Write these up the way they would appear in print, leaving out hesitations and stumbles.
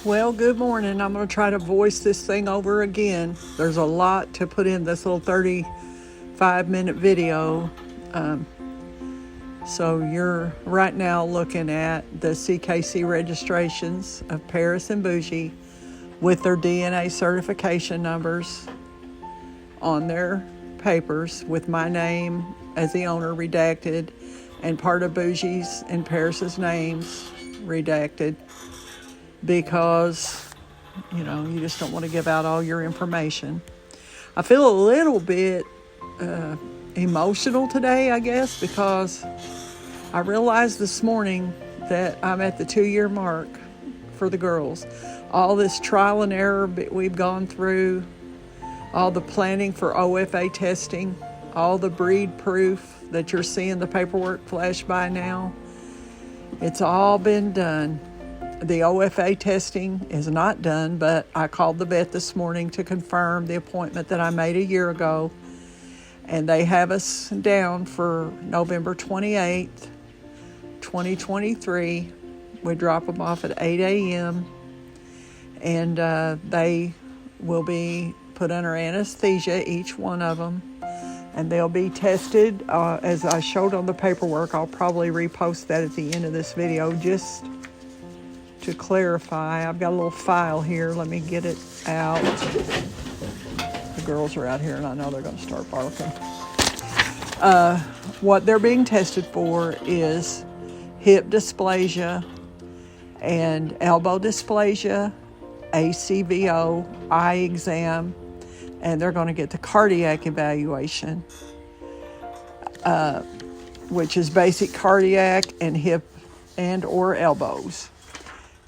Well, good morning. I'm going to try to voice this thing over again. There's a lot to put in this little 35-minute video. So you're right now looking at the CKC registrations of Paris and Bougie with their DNA certification numbers on their papers with my name as the owner redacted and part of Bougie's and Paris's names redacted, because you just don't want to give out all your information. I feel a little bit emotional today, I guess, because I realized this morning that I'm at the 2-year mark for the girls. All this trial and error we've gone through, all the planning for OFA testing, all the breed proof that you're seeing the paperwork flash by now, it's all been done. The OFA testing is not done, but I called the vet this morning to confirm the appointment that I made a year ago, and they have us down for November 28th, 2023. We drop them off at 8 a.m., and they will be put under anesthesia, each one of them, and they'll be tested, as I showed on the paperwork. I'll probably repost that at the end of this video just to clarify. I've got a little file here. Let me get it out. The girls are out here and I know they're going to start barking. What they're being tested for is hip dysplasia and elbow dysplasia, ACVO, eye exam, and they're going to get the cardiac evaluation, which is basic cardiac and hip and or elbows.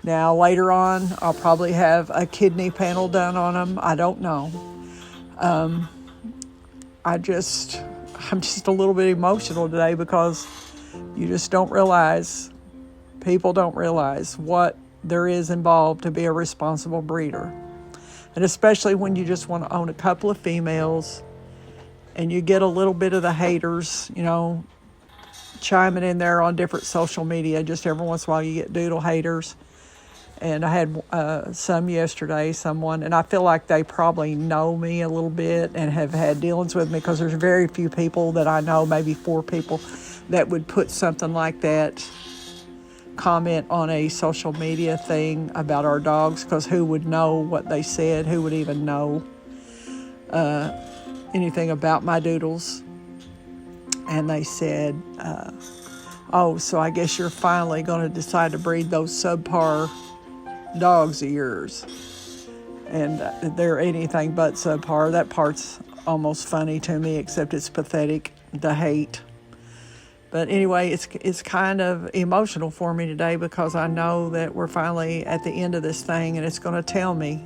Now, later on, I'll probably have a kidney panel done on them. I don't know. I'm just a little bit emotional today because you just don't realize, people don't realize what there is involved to be a responsible breeder. And especially when you just want to own a couple of females and you get a little bit of the haters, chiming in there on different social media. Just every once in a while you get Doodle haters. And I had some yesterday, and I feel like they probably know me a little bit and have had dealings with me, because there's very few people that I know, maybe 4 people, that would put something like that, comment on a social media thing about our dogs, because who would know what they said? Who would even know anything about my doodles? And they said, oh, so I guess you're finally going to decide to breed those subpar dogs of yours. And they're anything but subpar. That part's almost funny to me, except it's pathetic, the hate. But anyway, it's kind of emotional for me today, because I know that we're finally at the end of this thing, and it's going to tell me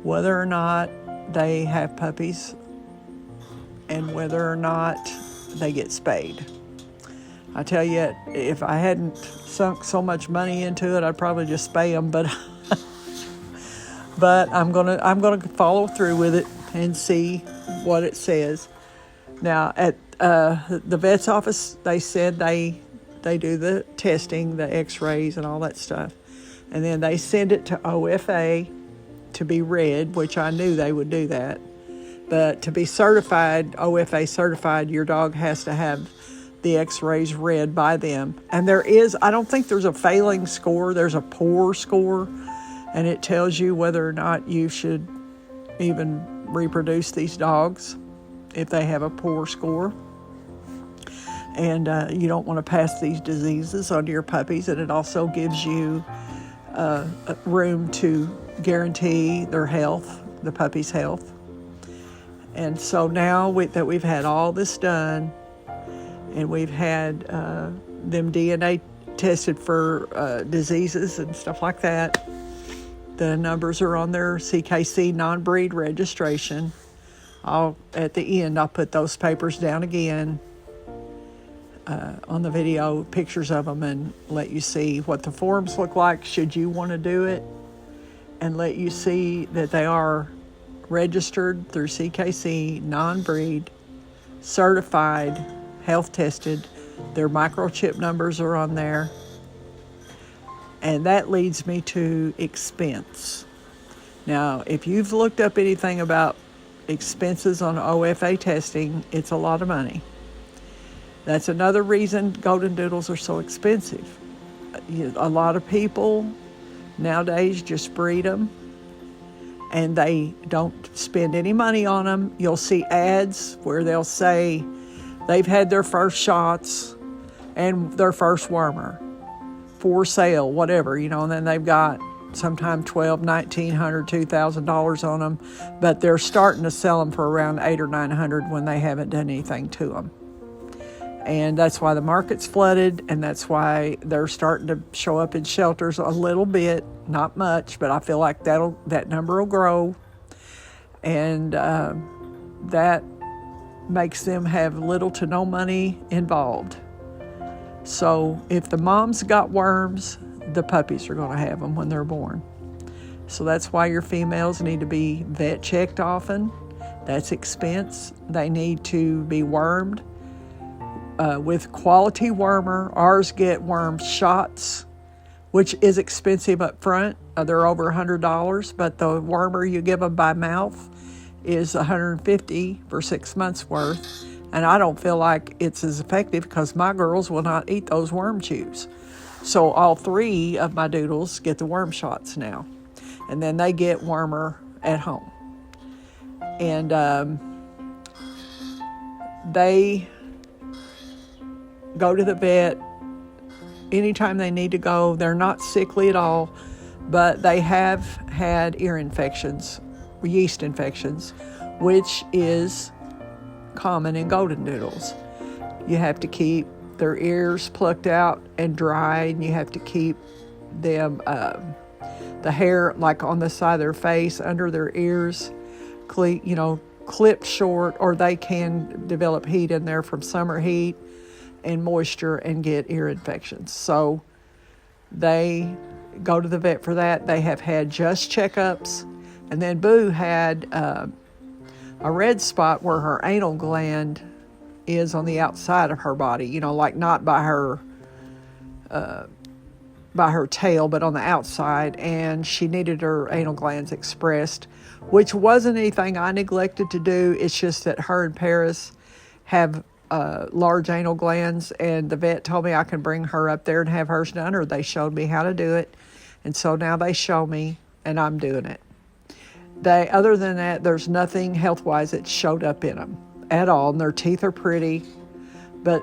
whether or not they have puppies and whether or not they get spayed. I tell you, if I hadn't sunk so much money into it, I'd probably just spay them. But I'm gonna follow through with it and see what it says. Now at the vet's office, they said they do the testing, the X-rays, and all that stuff, and then they send it to OFA to be read, which I knew they would do that. But to be certified, OFA certified, your dog has to have the X-rays read by them. And I don't think there's a failing score, there's a poor score, and it tells you whether or not you should even reproduce these dogs if they have a poor score. And you don't want to pass these diseases onto your puppies, and it also gives you room to guarantee their health, the puppy's health. And so now that we've had all this done, and we've had them DNA tested for diseases and stuff like that, the numbers are on their CKC non-breed registration. At the end, I'll put those papers down again on the video, pictures of them, and let you see what the forms look like should you want to do it, and let you see that they are registered through CKC, non-breed, certified, health tested. Their microchip numbers are on there. And that leads me to expense. Now, if you've looked up anything about expenses on OFA testing, it's a lot of money. That's another reason golden doodles are so expensive. A lot of people nowadays just breed them and they don't spend any money on them. You'll see ads where they'll say they've had their first shots and their first wormer for sale, whatever, and then they've got sometimes $1,200, $1,900, $2,000 on them, but they're starting to sell them for around $800 or $900 when they haven't done anything to them. And that's why the market's flooded, and that's why they're starting to show up in shelters a little bit, not much, but I feel like that number will grow, and that makes them have little to no money involved. So if the mom's got worms, the puppies are going to have them when they're born. So that's why your females need to be vet checked often. That's expense. They need to be wormed with quality wormer. Ours get worm shots, which is expensive up front. They're over $100, but the wormer you give them by mouth is $150 for 6 months worth. And I don't feel like it's as effective because my girls will not eat those worm chews. So all 3 of my doodles get the worm shots now. And then they get wormer at home. And they go to the vet anytime they need to go. They're not sickly at all, but they have had ear infections, yeast infections, which is common in golden doodles. You have to keep their ears plucked out and dried, and you have to keep them, the hair like on the side of their face, under their ears, clipped short, or they can develop heat in there from summer heat and moisture and get ear infections. So they go to the vet for that. They have had just checkups, and then Boo had a red spot where her anal gland is on the outside of her body, like not by her tail, but on the outside, and she needed her anal glands expressed, which wasn't anything I neglected to do. It's just that her and Paris have large anal glands, and the vet told me I can bring her up there and have hers done, or they showed me how to do it, and so now they show me, and I'm doing it. Other than that, there's nothing health-wise that showed up in them at all, and their teeth are pretty, but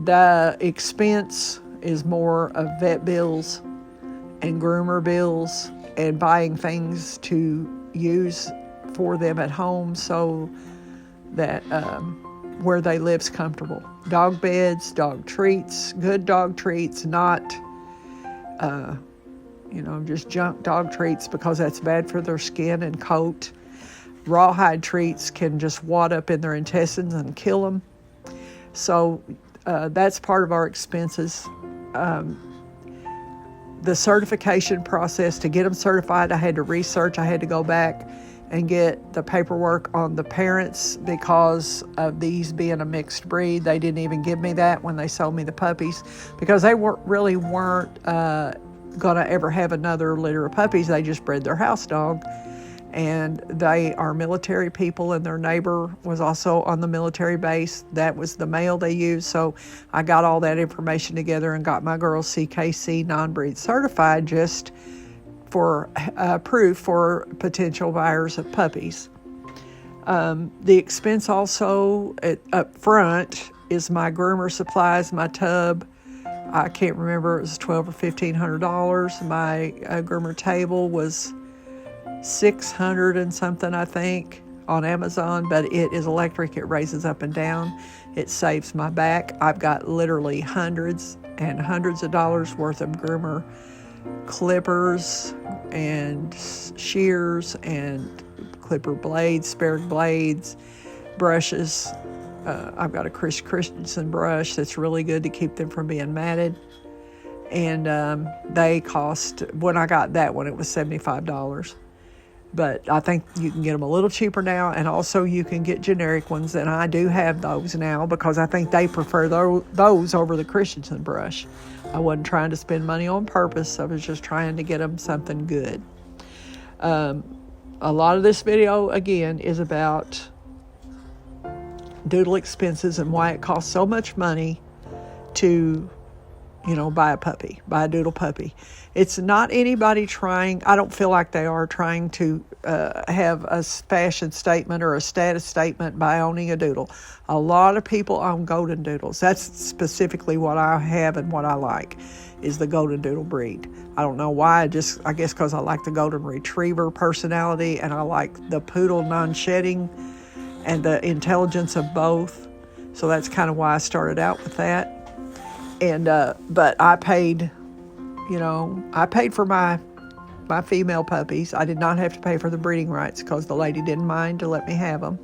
the expense is more of vet bills and groomer bills and buying things to use for them at home so that where they live's comfortable. Dog beds, dog treats, good dog treats, not just junk dog treats, because that's bad for their skin and coat. Rawhide treats can just wad up in their intestines and kill them. So that's part of our expenses. The certification process, to get them certified, I had to research. I had to go back and get the paperwork on the parents because of these being a mixed breed. They didn't even give me that when they sold me the puppies, because they weren't going to ever have another litter of puppies. They just bred their house dog. And they are military people, and their neighbor was also on the military base. That was the male they used. So I got all that information together and got my girls CKC non-breed certified, just for proof for potential buyers of puppies. The expense also up front is my groomer supplies, my tub. I can't remember, it was $1,200 or $1,500. My groomer table was $600 and something, I think, on Amazon, but it is electric. It raises up and down. It saves my back. I've got literally hundreds and hundreds of dollars worth of groomer clippers and shears and clipper blades, spare blades, brushes. I've got a Chris Christensen brush that's really good to keep them from being matted. And they cost, when I got that one, it was $75. But I think you can get them a little cheaper now, and also you can get generic ones, and I do have those now because I think they prefer those over the Christensen brush. I wasn't trying to spend money on purpose. I was just trying to get them something good. A lot of this video, again, is about doodle expenses and why it costs so much money to, buy a doodle puppy. It's not anybody trying, I don't feel like they are trying to have a fashion statement or a status statement by owning a doodle. A lot of people own golden doodles. That's specifically what I have and what I like, is the golden doodle breed. I don't know why, I guess because I like the golden retriever personality, and I like the poodle non-shedding and the intelligence of both. So that's kind of why I started out with that. And but I paid for my female puppies. I did not have to pay for the breeding rights because the lady didn't mind to let me have them.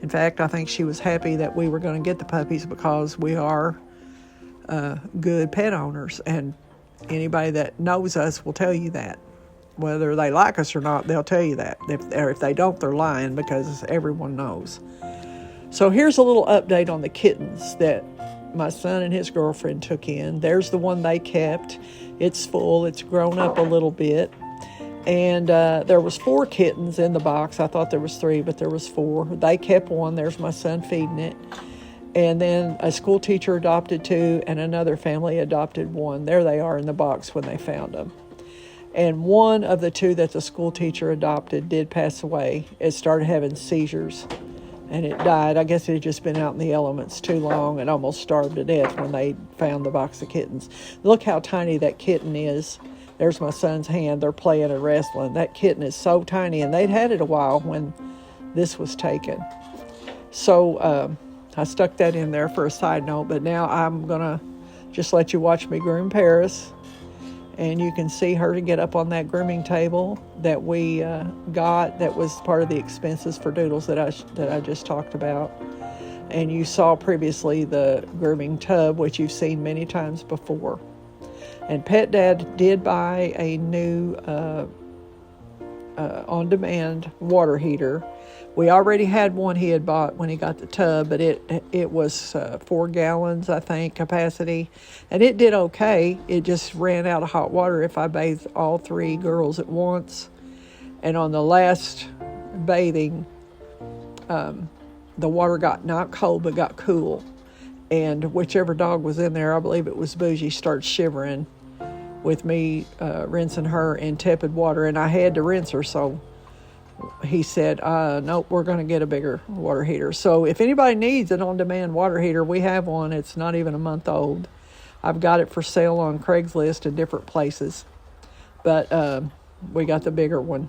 In fact, I think she was happy that we were going to get the puppies because we are good pet owners, and anybody that knows us will tell you that. Whether they like us or not, they'll tell you that. If they don't, they're lying, because everyone knows. So here's a little update on the kittens that my son and his girlfriend took in. There's the one they kept. It's full. It's grown up a little bit. And there was 4 kittens in the box. I thought there was 3, but there was 4. They kept one. There's my son feeding it. And then a school teacher adopted 2, and another family adopted 1. There they are in the box when they found them. And one of the 2 that the school teacher adopted did pass away. It started having seizures, and it died. I guess it had just been out in the elements too long and almost starved to death when they found the box of kittens. Look how tiny that kitten is. There's my son's hand. They're playing and wrestling. That kitten is so tiny, and they'd had it a while when this was taken. So I stuck that in there for a side note, but now I'm going to just let you watch me groom Paris. And you can see her to get up on that grooming table that we got. That was part of the expenses for Doodles that I just talked about. And you saw previously the grooming tub, which you've seen many times before. And Pet Dad did buy a new on-demand water heater. We already had one he had bought when he got the tub, but it was 4 gallons, I think, capacity. And it did okay. It just ran out of hot water if I bathed all 3 girls at once. And on the last bathing, the water got not cold, but got cool. And whichever dog was in there, I believe it was Bougie, started shivering with me rinsing her in tepid water. And I had to rinse her, so he said, nope, we're going to get a bigger water heater. So if anybody needs an on-demand water heater, we have one. It's not even a month old. I've got it for sale on Craigslist in different places. But we got the bigger one.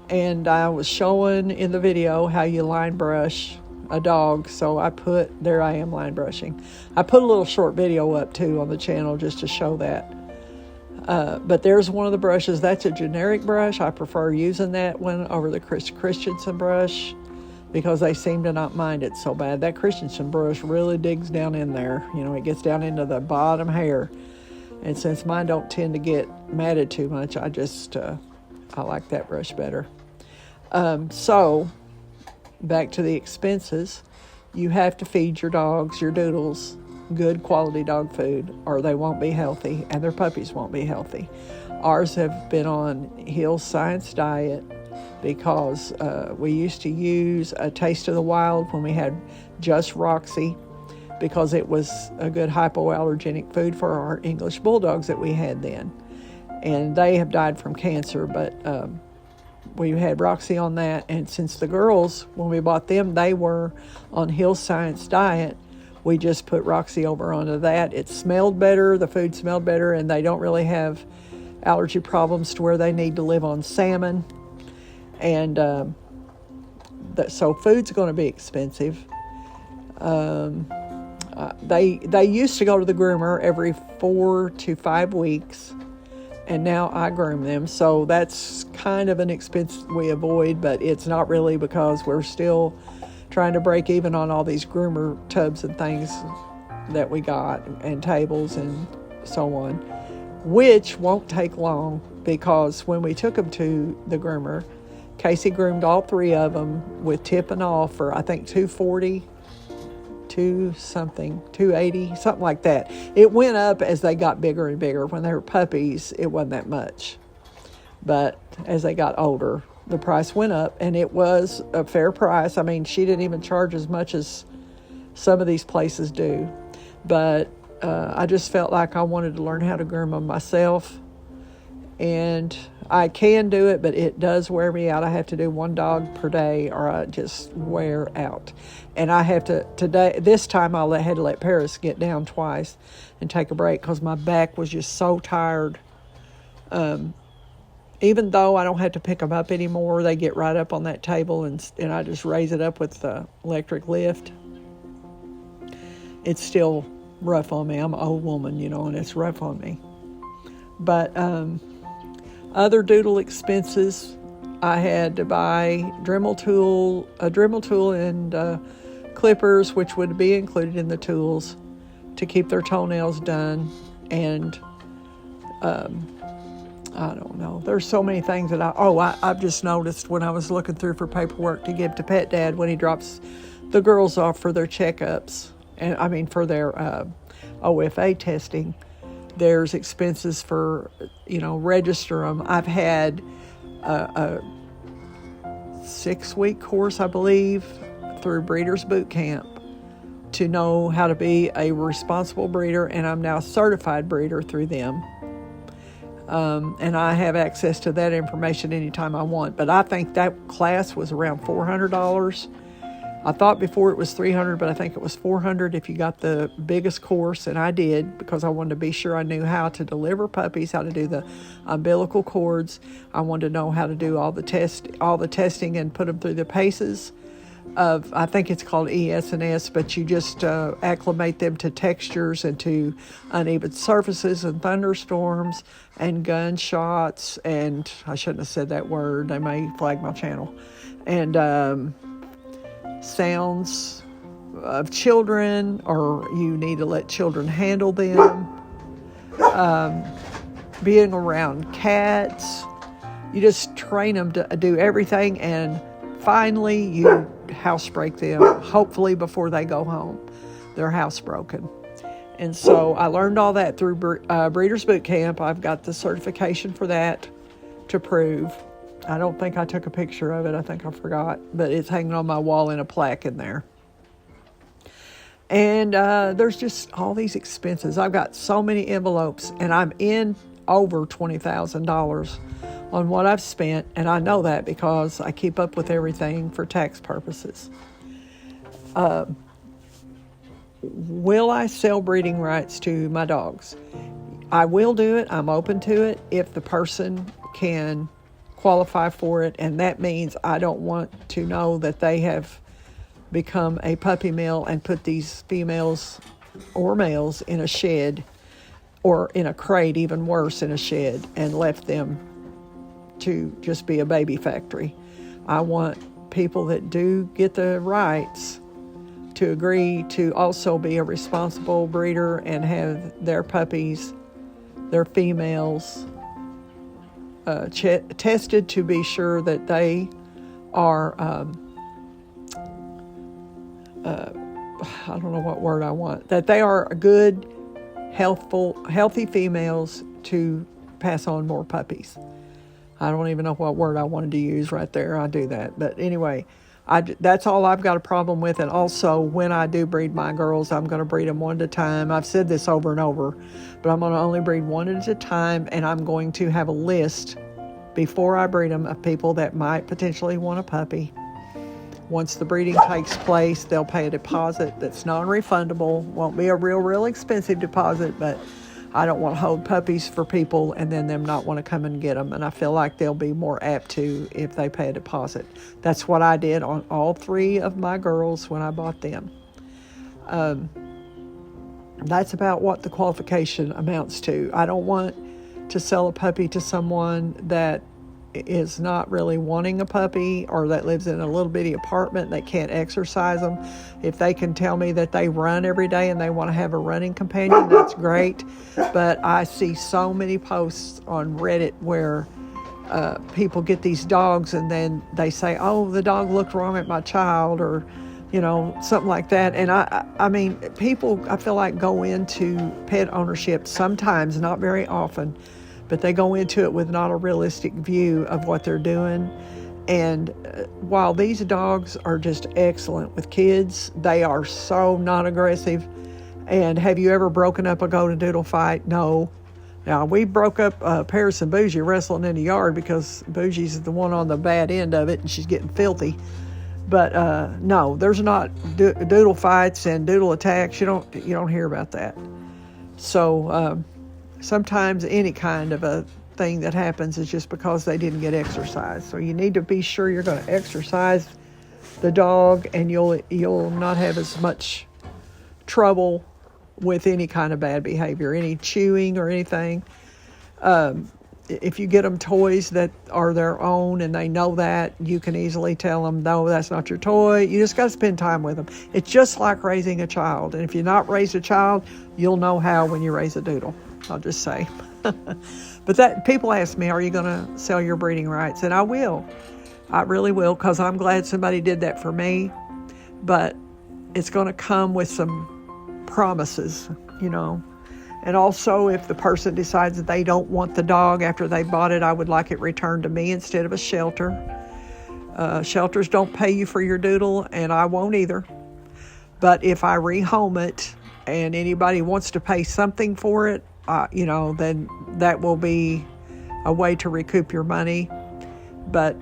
And I was showing in the video how you line brush a dog. So there I am line brushing. I put a little short video up too on the channel just to show that. But there's one of the brushes. That's a generic brush. I prefer using that one over the Christensen brush because they seem to not mind it so bad. That Christensen brush really digs down in there. It gets down into the bottom hair. And since mine don't tend to get matted too much, I like that brush better. So back to the expenses. You have to feed your dogs, your doodles, good quality dog food, or they won't be healthy, and their puppies won't be healthy. Ours have been on Hill's Science diet because we used to use a Taste of the Wild when we had just Roxy, because it was a good hypoallergenic food for our English bulldogs that we had then. And they have died from cancer, but we had Roxy on that. And since the girls, when we bought them, they were on Hill's Science diet, we just put Roxy over onto that. It smelled better, the food smelled better, and they don't really have allergy problems to where they need to live on salmon. And so food's going to be expensive. They used to go to the groomer every 4 to 5 weeks, and now I groom them. So that's kind of an expense we avoid, but it's not really, because we're still trying to break even on all these groomer tubs and things that we got, and tables and so on, which won't take long because when we took them to the groomer, Casey groomed all 3 of them with tip and all for, I think, $240, 280, something like that. It went up as they got bigger and bigger. When they were puppies, it wasn't that much. But as they got older, the price went up, and it was a fair price. I mean, she didn't even charge as much as some of these places do. But I just felt like I wanted to learn how to groom them myself. And I can do it, but it does wear me out. I have to do 1 dog per day or I just wear out. And I have to, this time I had to let Paris get down twice and take a break because my back was just so tired. Even though I don't have to pick them up anymore, they get right up on that table and I just raise it up with the electric lift. It's still rough on me. I'm an old woman, and it's rough on me. But other Doodle expenses, I had to buy a Dremel tool and clippers, which would be included in the tools to keep their toenails done. And I don't know. There's so many things that I've just noticed when I was looking through for paperwork to give to Pet Dad when he drops the girls off for their checkups, and I mean for their OFA testing. There's expenses for, register them. I've had a 6-week course, I believe, through Breeders Boot Camp to know how to be a responsible breeder, and I'm now a certified breeder through them. And I have access to that information anytime I want. But I think that class was around $400. I thought before it was $300, but I think it was $400 if you got the biggest course, and I did because I wanted to be sure I knew how to deliver puppies, how to do the umbilical cords. I wanted to know how to do all the testing and put them through the paces of, I think it's called ES&S, but you just acclimate them to textures and to uneven surfaces and thunderstorms and gunshots, and I shouldn't have said that word. They may flag my channel. And sounds of children, or you need to let children handle them. Being around cats, you just train them to do everything, and finally you housebreak them, hopefully before they go home. They're housebroken. And so I learned all that through Breeders Boot Camp. I've got the certification for that to prove. I don't think I took a picture of it. I think I forgot. But it's hanging on my wall in a plaque in there. And there's just all these expenses. I've got so many envelopes, and I'm in over $20,000 on what I've spent. And I know that because I keep up with everything for tax purposes. Will I sell breeding rights to my dogs? I will do it. I'm open to it if the person can qualify for it, and that means I don't want to know that they have become a puppy mill and put these females or males in a shed or in a crate, even worse, in a shed, and left them to just be a baby factory. I want people that do get the rights to agree to also be a responsible breeder and have their puppies, their females, tested to be sure that they are, I don't know what word I want, that they are good, healthy females to pass on more puppies. I don't even know what word I wanted to use right there. I do that. But anyway, that's all I've got a problem with. And also, when I do breed my girls, I'm going to breed them one at a time. I've said this over and over, but I'm going to only breed one at a time, and I'm going to have a list before I breed them of people that might potentially want a puppy. Once the breeding takes place, they'll pay a deposit that's non-refundable. Won't be a real expensive deposit, but I don't want to hold puppies for people and then them not want to come and get them. And I feel like they'll be more apt to if they pay a deposit. That's what I did on all 3 of my girls when I bought them. That's about what the qualification amounts to. I don't want to sell a puppy to someone that is not really wanting a puppy, or that lives in a little bitty apartment, they can't exercise them. If they can tell me that they run every day and they want to have a running companion, that's great. But I see so many posts on Reddit where people get these dogs and then they say, oh, the dog looked wrong at my child, or something like that. And I mean, people, I feel like, go into pet ownership sometimes, not very often, but they go into it with not a realistic view of what they're doing. And while these dogs are just excellent with kids, they are so non-aggressive. And have you ever broken up a golden doodle fight? No. Now, we broke up Paris and Bougie wrestling in the yard because Bougie's the one on the bad end of it and she's getting filthy. But no, there's not doodle fights and doodle attacks. You don't hear about that. So sometimes any kind of a thing that happens is just because they didn't get exercise. So you need to be sure you're going to exercise the dog, and you'll not have as much trouble with any kind of bad behavior, any chewing or anything. If you get them toys that are their own and they know that, you can easily tell them, no, that's not your toy. You just got to spend time with them. It's just like raising a child. And if you're not raised a child, you'll know how when you raise a doodle. I'll just say. But that people ask me, are you going to sell your breeding rights? And I will. I really will, because I'm glad somebody did that for me. But it's going to come with some promises, And also, if the person decides that they don't want the dog after they bought it, I would like it returned to me instead of a shelter. Shelters don't pay you for your doodle, and I won't either. But if I rehome it and anybody wants to pay something for it, then that will be a way to recoup your money. But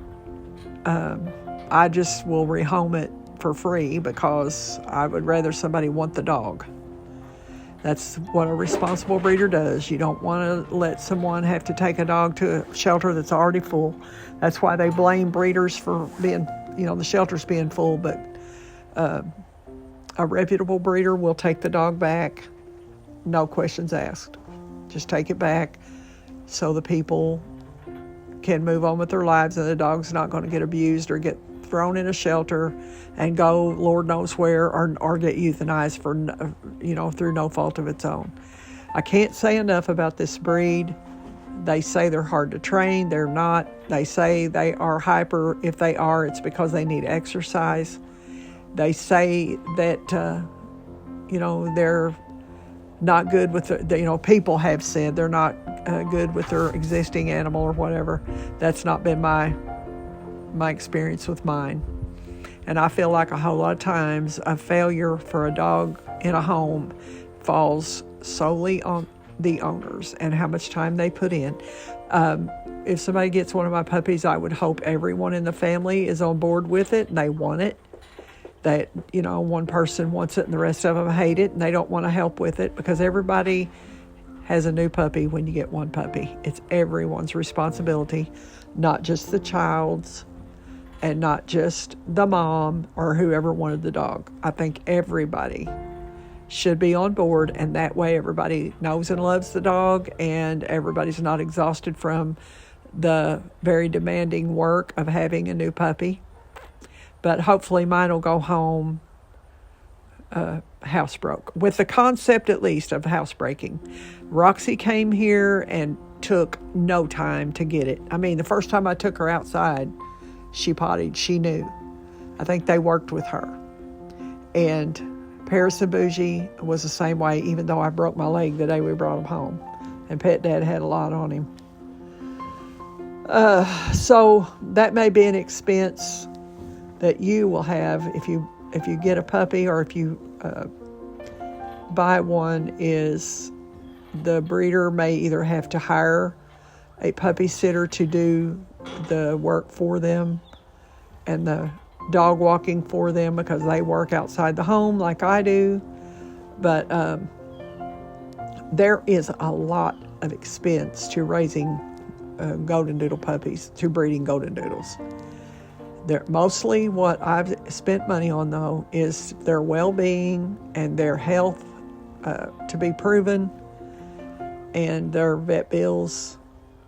I just will rehome it for free because I would rather somebody want the dog. That's what a responsible breeder does. You don't want to let someone have to take a dog to a shelter that's already full. That's why they blame breeders for being, the shelters being full. But a reputable breeder will take the dog back, no questions asked. Just take it back so the people can move on with their lives and the dog's not going to get abused or get thrown in a shelter and go Lord knows where, or get euthanized for through no fault of its own. I can't say enough about this breed. They say they're hard to train. They're not. They say they are hyper. If they are, it's because they need exercise. They say that they're not good with people have said they're not good with their existing animal or whatever. That's not been my experience with mine. And I feel like a whole lot of times a failure for a dog in a home falls solely on the owners and how much time they put in. If somebody gets one of my puppies, I would hope everyone in the family is on board with it and they want it. That, one person wants it and the rest of them hate it and they don't want to help with it, because everybody has a new puppy when you get one puppy. It's everyone's responsibility, not just the child's and not just the mom or whoever wanted the dog. I think everybody should be on board, and that way everybody knows and loves the dog and everybody's not exhausted from the very demanding work of having a new puppy. But hopefully mine will go home housebroke, with the concept at least of housebreaking. Roxy came here and took no time to get it. I mean, the first time I took her outside, she pottied. She knew. I think they worked with her. And Paris and Bougie was the same way, even though I broke my leg the day we brought him home. And Pet Dad had a lot on him. So that may be an expense that you will have if you get a puppy, or if you buy one, is the breeder may either have to hire a puppy sitter to do the work for them and the dog walking for them, because they work outside the home like I do. But there is a lot of expense to raising golden doodle puppies, to breeding golden doodles. Mostly what I've spent money on, though, is their well-being and their health to be proven, and their vet bills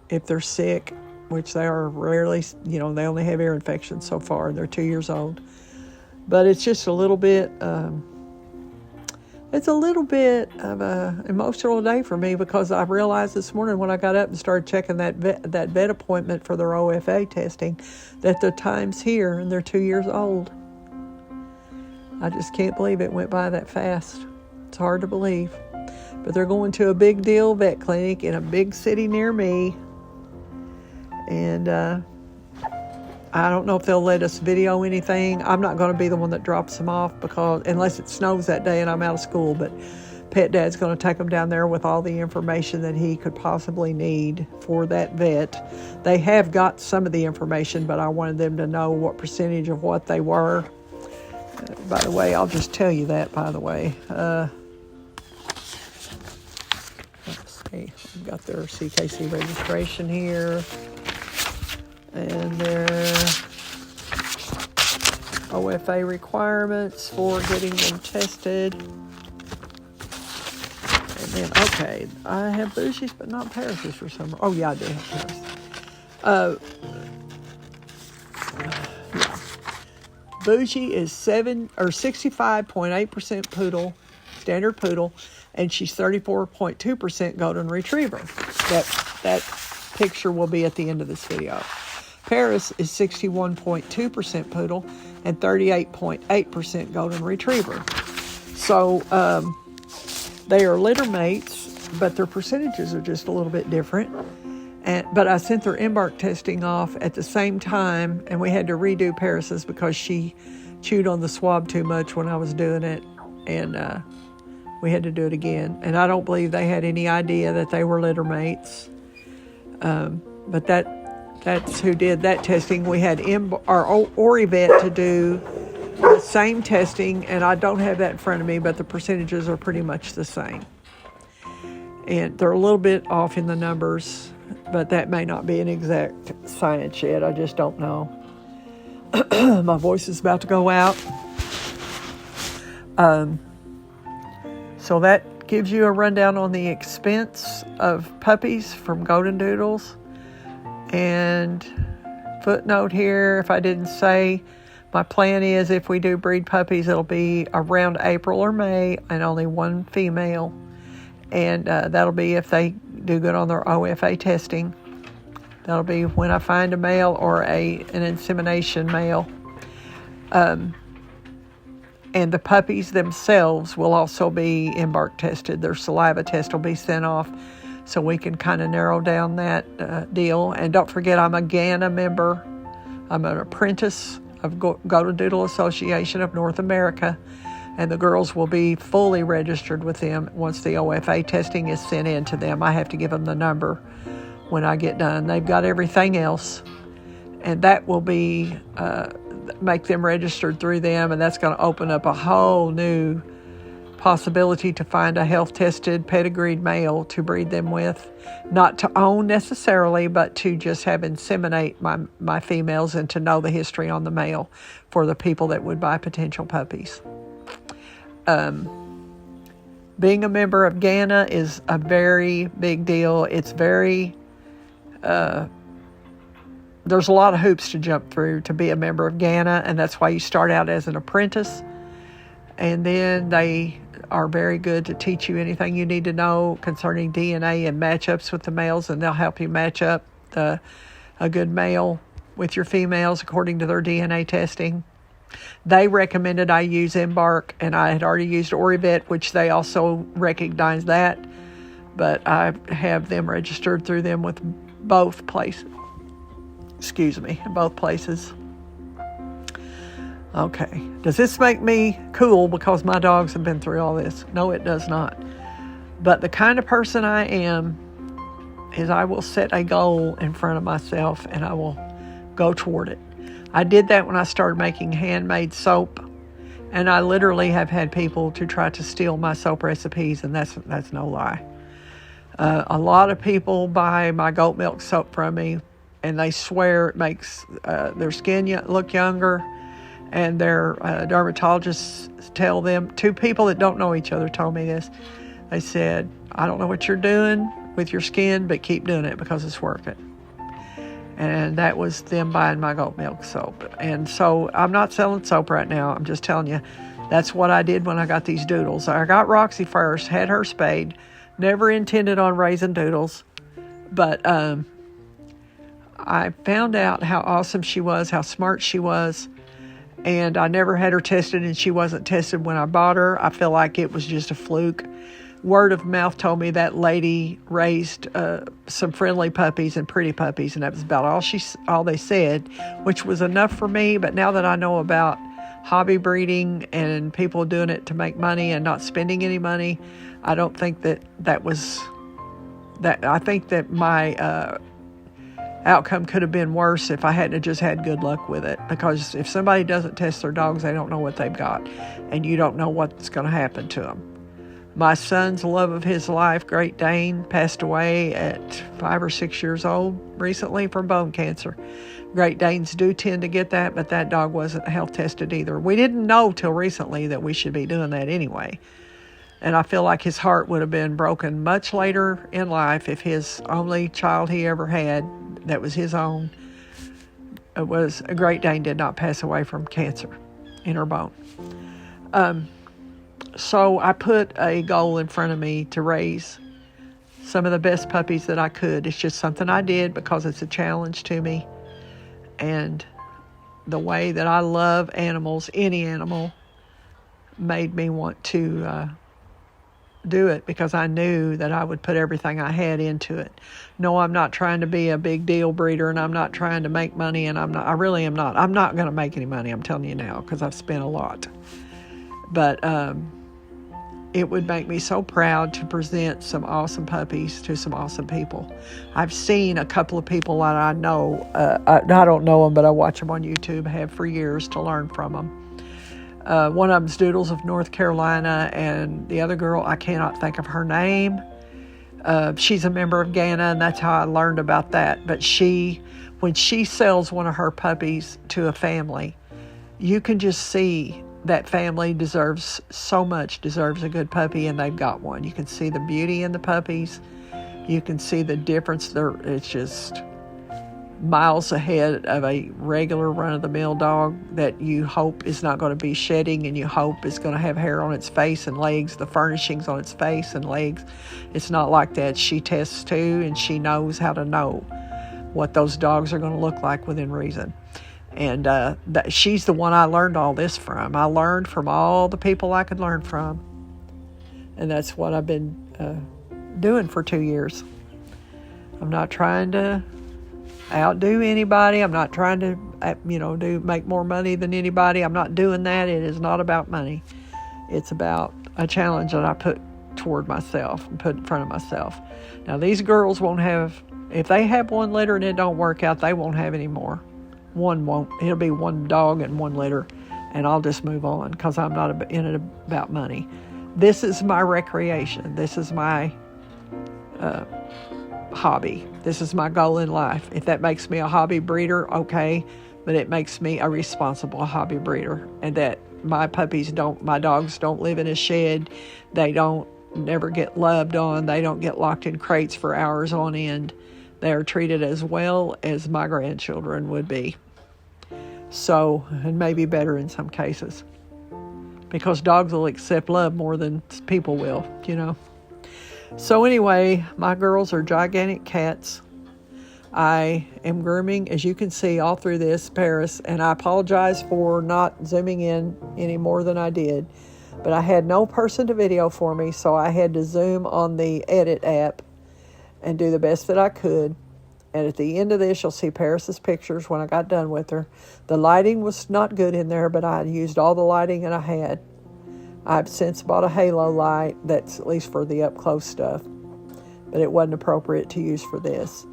if they're sick. which they are rarely, they only have ear infections so far. They're 2 years old. But it's just a little bit, it's a little bit of a emotional day for me, because I realized this morning when I got up and started checking that vet appointment for their OFA testing, that the time's here and they're 2 years old. I just can't believe it went by that fast. It's hard to believe. But they're going to a big deal vet clinic in a big city near me. And I don't know if they'll let us video anything. I'm not going to be the one that drops them off, because unless it snows that day and I'm out of school. But Pet Dad's going to take them down there with all the information that he could possibly need for that vet. They have got some of the information, but I wanted them to know what percentage of what they were. By the way, I'll just tell you that, by the way. Let's see. I've got their CKC registration here. And their OFA requirements for getting them tested. And then, okay, I have Bougie's, but not Paris's for some reason. Oh, yeah, I do have Paris. Yeah. Bougie is 65.8% poodle, standard poodle, and she's 34.2% golden retriever. That picture will be at the end of this video. Paris is 61.2% poodle and 38.8% golden retriever. So they are litter mates, but their percentages are just a little bit different. But I sent their embark testing off at the same time, and we had to redo Paris's because she chewed on the swab too much when I was doing it, and we had to do it again. And I don't believe they had any idea that they were litter mates. But that's who did that testing. We had our Ori vet to do the same testing, and I don't have that in front of me, but the percentages are pretty much the same. And they're a little bit off in the numbers, but that may not be an exact science yet. I just don't know. My voice is about to go out. So that gives you a rundown on the expense of puppies from Golden Doodles. And footnote here, if I didn't say, my plan is if we do breed puppies, it'll be around April or May and only one female. And that'll be if they do good on their OFA testing. That'll be when I find a male or an insemination male. And the puppies themselves will also be embark tested. Their saliva test will be sent off so we can kind of narrow down that deal. And don't forget, I'm a GANA member. I'm an apprentice of Golden Doodle Association of North America. And the girls will be fully registered with them once the OFA testing is sent in to them. I have to give them the number when I get done. They've got everything else. And that will be, make them registered through them. And that's going to open up a whole new possibility to find a health-tested, pedigreed male to breed them with. Not to own necessarily, but to just have inseminate my females and to know the history on the male for the people that would buy potential puppies. Being a member of GANA is a very big deal. It's very, there's a lot of hoops to jump through to be a member of GANA, and that's why you start out as an apprentice. And then they are very good to teach you anything you need to know concerning DNA and matchups with the males, and they'll help you match up a good male with your females according to their DNA testing. They recommended I use Embark, and I had already used OriVet, which they also recognize that, but I have them registered through them with both places. Both places. Okay. Does this make me cool because my dogs have been through all this? No, it does not. But the kind of person I am is I will set a goal in front of myself and I will go toward it. I did that when I started making handmade soap, and I literally have had people to try to steal my soap recipes, and that's no lie. A lot of people buy my goat milk soap from me, and they swear it makes their skin look younger, and their dermatologists tell them, two people that don't know each other told me this. They said, I don't know what you're doing with your skin, but keep doing it because it's working. And that was them buying my goat milk soap. And so I'm not selling soap right now. I'm just telling you, that's what I did when I got these Doodles. I got Roxy first, had her spayed, never intended on raising Doodles. But I found out how awesome she was, how smart she was. And I never had her tested, and she wasn't tested when I bought her. I feel like it was just a fluke. Word of mouth told me that lady raised some friendly puppies and pretty puppies, and that was about all they said, which was enough for me. But now that I know about hobby breeding and people doing it to make money and not spending any money, I don't think that was that. I think that my outcome could have been worse if I hadn't just had good luck with it. Because if somebody doesn't test their dogs, they don't know what they've got, and you don't know what's going to happen to them. My son's love of his life, Great Dane, passed away at 5 or 6 years old recently from bone cancer. Great Danes do tend to get that, but that dog wasn't health tested either. We didn't know till recently that we should be doing that anyway. And I feel like his heart would have been broken much later in life if his only child he ever had, that was his own, was a Great Dane, did not pass away from cancer in her bone. So I put a goal in front of me to raise some of the best puppies that I could. It's just something I did because it's a challenge to me. And the way that I love animals, any animal, made me want to do it, because I knew that I would put everything I had into it. No, I'm not trying to be a big deal breeder, and I'm not trying to make money, and I really am not. I'm not going to make any money, I'm telling you now, because I've spent a lot. But it would make me so proud to present some awesome puppies to some awesome people. I've seen a couple of people that I know, I don't know them, but I watch them on YouTube, have for years, to learn from them. One of them's Doodles of North Carolina, and the other girl, I cannot think of her name. She's a member of Ghana, and that's how I learned about that. But when she sells one of her puppies to a family, you can just see that family deserves a good puppy, and they've got one. You can see the beauty in the puppies. You can see the difference. It's just miles ahead of a regular run-of-the-mill dog that you hope is not going to be shedding, and you hope is going to have hair on its face and legs, the furnishings on its face and legs. It's not like that. She tests too, and she knows how to know what those dogs are going to look like within reason. And she's the one I learned all this from. I learned from all the people I could learn from. And that's what I've been doing for 2 years. I'm not trying to outdo anybody. I'm not trying to, make more money than anybody. I'm not doing that. It is not about money. It's about a challenge that I put toward myself and put in front of myself. Now, these girls won't have, if they have one litter and it don't work out, they won't have any more. One won't. It'll be one dog and one litter, and I'll just move on, because I'm not in it about money. This is my recreation. This is my hobby. This is my goal in life. If that makes me a hobby breeder, okay, but it makes me a responsible hobby breeder, and that my dogs don't live in a shed. They don't never get loved on. They don't get locked in crates for hours on end. They are treated as well as my grandchildren would be. So, and maybe better in some cases, because dogs will accept love more than people will, So anyway, my girls are gigantic cats. I am grooming, as you can see all through this, Paris, and I apologize for not zooming in any more than I did, but I had no person to video for me, so I had to zoom on the edit app and do the best that I could. And at the end of this, you'll see Paris's pictures when I got done with her. The lighting was not good in there, but I used all the lighting that I had. I've since bought a halo light that's at least for the up-close stuff, but it wasn't appropriate to use for this.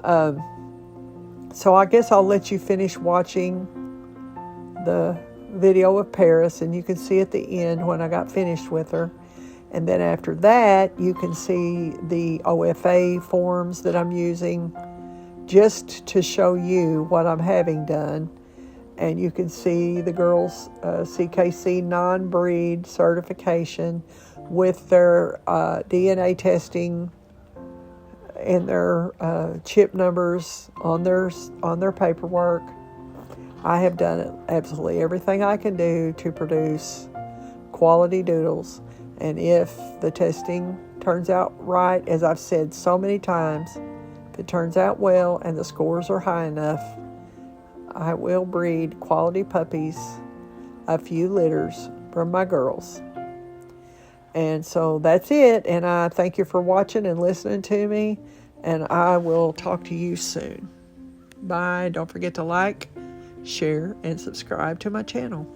So I guess I'll let you finish watching the video of Paris, and you can see at the end when I got finished with her. And then after that, you can see the OFA forms that I'm using just to show you what I'm having done. And you can see the girls' CKC non-breed certification with their DNA testing and their chip numbers on their paperwork. I have done absolutely everything I can do to produce quality doodles. And if the testing turns out right, as I've said so many times, if it turns out well and the scores are high enough, I will breed quality puppies, a few litters from my girls. And so that's it. And I thank you for watching and listening to me. And I will talk to you soon. Bye. Don't forget to like, share, and subscribe to my channel.